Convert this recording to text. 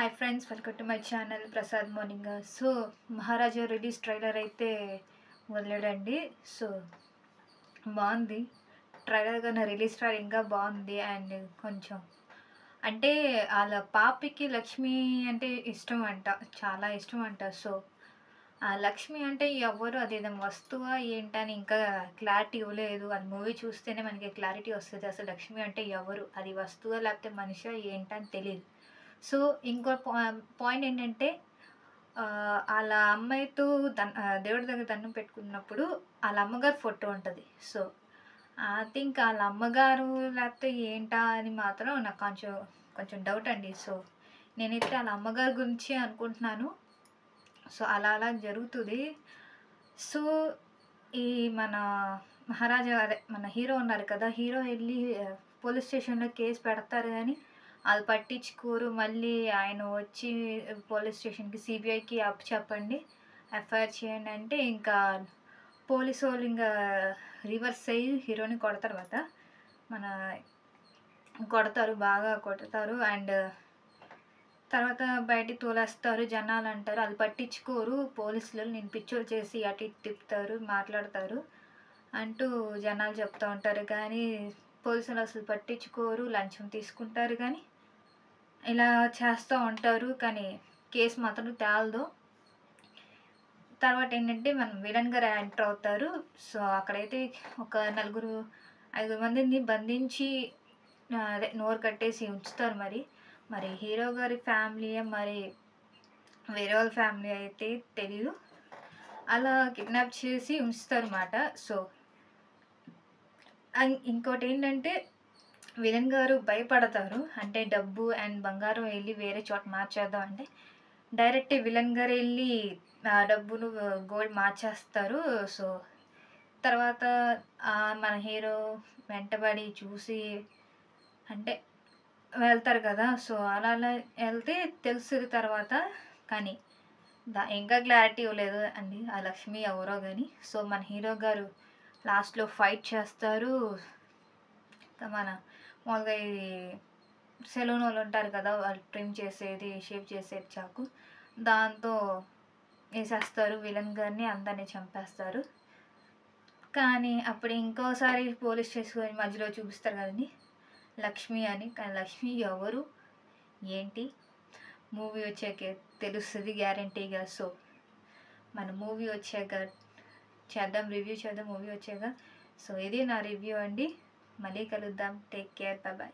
Hi friends, welcome to my channel Prasad morning. So Maharaja release trailer అయితే వదిలాడండి. So బాగుంది trailer, కన్నా release trailer ఇంకా బాగుంది. అండ్ కొంచెం అంటే వాళ్ళ పాపకి లక్ష్మి అంటే ఇష్టం అంట, చాలా ఇష్టం అంట. సో ఆ లక్ష్మి అంటే ఎవరు, అది ఏదైనా వస్తువా ఏంటని ఇంకా క్లారిటీ ఇవ్వలేదు. అది మూవీ చూస్తేనే మనకి క్లారిటీ వస్తుంది. అసలు లక్ష్మి అంటే ఎవరు, అది వస్తువా లేకపోతే మనిషా ఏంటని తెలియదు. సో ఇంకో పాయింట్ ఏంటంటే వాళ్ళ అమ్మాయితో దేవుడి దగ్గర దండం పెట్టుకున్నప్పుడు వాళ్ళ అమ్మగారు ఫోటో ఉంటుంది. సో ఐ థింక్ వాళ్ళ అమ్మగారు లేకపోతే ఏంటా అని మాత్రం నాకు కొంచెం కొంచెం డౌట్ అండి. సో నేనైతే వాళ్ళ అమ్మగారి గురించి అనుకుంటున్నాను. సో అలా అలా జరుగుతుంది. సో ఈ మన మహారాజా, అదే మన హీరో ఉన్నారు కదా, హీరో వెళ్ళి పోలీస్ స్టేషన్లో కేసు పెడతారు కానీ అది పట్టించుకోరు. మళ్ళీ ఆయన వచ్చి పోలీస్ స్టేషన్కి సిబిఐకి చెప్పండి, ఎఫ్ఐఆర్ చేయండి అంటే ఇంకా పోలీసు వాళ్ళు ఇంకా రివర్స్ అయ్యి హీరోని కొడతారు కదా, మన కొడతారు, బాగా కొడతారు. అండ్ తర్వాత బయటికి తోలేస్తారు. జనాలు అంటారు అది పట్టించుకోరు పోలీసులు, నేను పిచ్చోలు చేసి అటు ఇటు తిప్పుతారు, మాట్లాడతారు అంటూ జనాలు చెప్తూ ఉంటారు. కానీ పోలీసులు అసలు పట్టించుకోరు, లంచం తీసుకుంటారు కానీ ఇలా చేస్తూ ఉంటారు. కానీ కేసు మాత్రం తేలదు. తర్వాత ఏంటంటే మనం విలన్ గారు ఎంటర్ అవుతారు. సో అక్కడైతే ఒక 4-5 మందిని బంధించి అదే నోరు కట్టేసి ఉంచుతారు. మరి హీరో గారి ఫ్యామిలీ మరి వేరే వాళ్ళ ఫ్యామిలీ అయితే తెలీదు, అలా కిడ్నాప్ చేసి ఉంచుతారు అన్నమాట. సో ఇంకోటి ఏంటంటే విలన్ గారు భయపడతారు. అంటే డబ్బు అండ్ బంగారం వెళ్ళి వేరే చోట మార్చేద్దాం అంటే డైరెక్ట్ విలన్ గారు వెళ్ళి ఆ డబ్బును గోల్డ్ మార్చేస్తారు. సో తర్వాత మన హీరో వెంటబడి చూసి అంటే వెళ్తారు కదా. సో అలా అలా వెళ్తే తెలుస్తుంది తర్వాత. కానీ ఇంకా క్లారిటీ ఇవ్వలేదు అండి ఆ లక్ష్మి ఎవరో కానీ. సో మన హీరో గారు లాస్ట్లో ఫైట్ చేస్తారు. మన మామూలుగా ఇది సెలూన్ వాళ్ళు ఉంటారు కదా, వాళ్ళు ట్రిమ్ చేసేది, షేప్ చేసేది చాకు, దాంతో వేసేస్తారు విలన్ గారిని, అందరినీ చంపేస్తారు. కానీ అప్పుడు ఇంకోసారి పోలీస్ స్టేషన్ మధ్యలో చూపిస్తారు కదండి లక్ష్మి అని. కానీ లక్ష్మి ఎవరు ఏంటి మూవీ వచ్చాకే తెలుస్తుంది గ్యారంటీగా. సో మన మూవీ వచ్చాక చేద్దాం, రివ్యూ చేద్దాం మూవీ వచ్చాక. సో ఇది నా రివ్యూ అండి. మళ్ళీ కలుద్దాం. Take care, bye.